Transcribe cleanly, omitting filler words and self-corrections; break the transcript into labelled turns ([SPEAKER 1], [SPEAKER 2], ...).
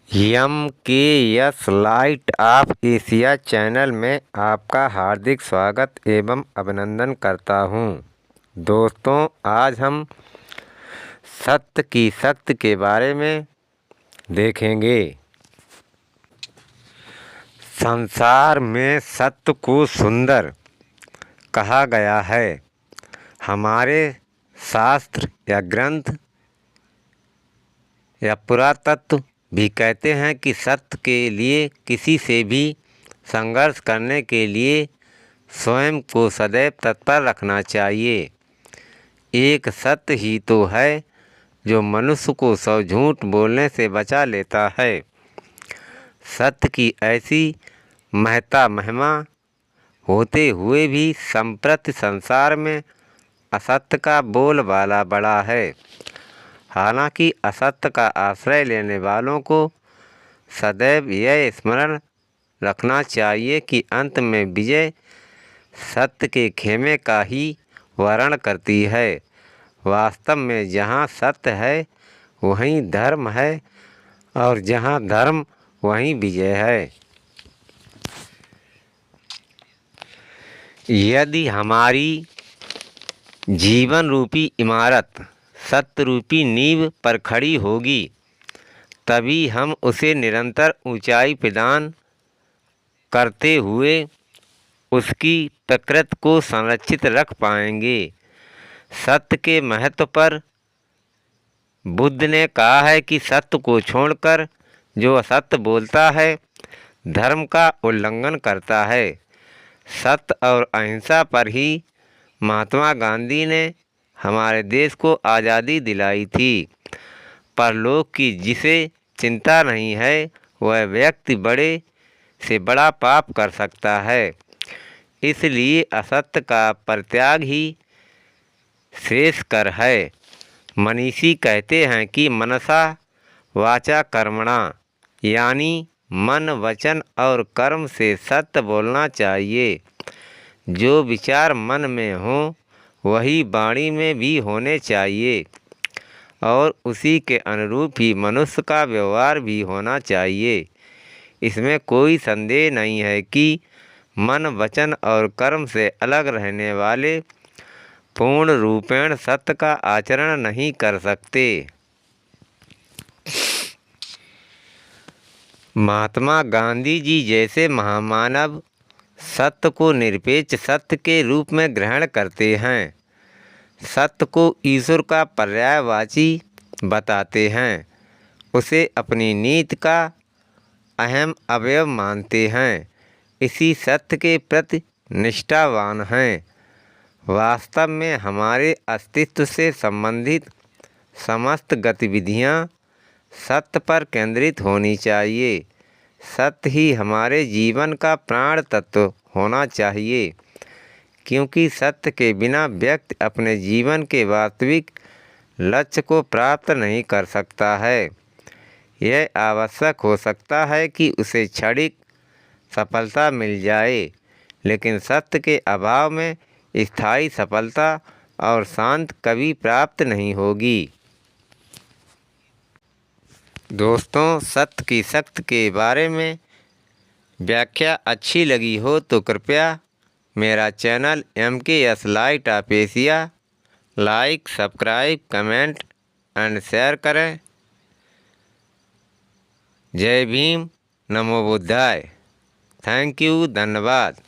[SPEAKER 1] MKS light of Asia channel में आपका हार्दिक स्वागत एवं अभिनंदन करता हूं। दोस्तों, आज हम सत्य की शक्ति के बारे में देखेंगे। संसार में सत्य को सुंदर कहा गया है। हमारे शास्त्र या ग्रंथ या पुरातत्व भी कहते हैं कि सत्य के लिए किसी से भी संघर्ष करने के लिए स्वयं को सदैव तत्पर रखना चाहिए। एक सत्य ही तो है जो मनुष्य को 100 झूठ बोलने से बचा लेता है। सत्य की ऐसी महता महिमा होते हुए भी संप्रति संसार में असत्य का बोलबाला बड़ा है। हालांकि असत्य का आश्रय लेने वालों को सदैव यह स्मरण रखना चाहिए कि अंत में विजय सत्य के खेमे का ही वर्ण करती है। वास्तव में जहाँ सत्य है वहीं धर्म है और जहाँ धर्म वहीं विजय है। यदि हमारी जीवन रूपी इमारत सत्य रूपी नींव पर खड़ी होगी तभी हम उसे निरंतर ऊंचाई प्रदान करते हुए उसकी प्रकृति को संरक्षित रख पाएंगे। सत्य के महत्व पर बुद्ध ने कहा है कि सत्य को छोड़कर जो असत्य बोलता है धर्म का उल्लंघन करता है। सत्य और अहिंसा पर ही महात्मा गांधी ने हमारे देश को आज़ादी दिलाई थी। परलोक की जिसे चिंता नहीं है वह व्यक्ति बड़े से बड़ा पाप कर सकता है। इसलिए असत्य का परित्याग ही श्रेयस्कर है। मनीषी कहते हैं कि मनसा वाचा कर्मणा, यानी मन वचन और कर्म से सत्य बोलना चाहिए। जो विचार मन में हो वही वाणी में भी होने चाहिए और उसी के अनुरूप ही मनुष्य का व्यवहार भी होना चाहिए। इसमें कोई संदेह नहीं है कि मन वचन और कर्म से अलग रहने वाले पूर्ण रूपेण सत्य का आचरण नहीं कर सकते। महात्मा गांधी जी जैसे महामानव सत्य को निरपेक्ष सत्य के रूप में ग्रहण करते हैं। सत्य को ईश्वर का पर्यायवाची बताते हैं। उसे अपनी नीति का अहम अवयव मानते हैं। इसी सत्य के प्रति निष्ठावान हैं। वास्तव में हमारे अस्तित्व से संबंधित समस्त गतिविधियां सत्य पर केंद्रित होनी चाहिए। सत्य ही हमारे जीवन का प्राण तत्व होना चाहिए, क्योंकि सत्य के बिना व्यक्ति अपने जीवन के वास्तविक लक्ष्य को प्राप्त नहीं कर सकता है। यह आवश्यक हो सकता है कि उसे क्षणिक सफलता मिल जाए, लेकिन सत्य के अभाव में स्थायी सफलता और शांति कभी प्राप्त नहीं होगी। दोस्तों, सत्य की शक्ति के बारे में व्याख्या अच्छी लगी हो तो कृपया मेरा channel MKS light of Asia like, subscribe, comment and share करें। जय भीम, नमो बुद्धाय। थैंक यू, धन्यवाद।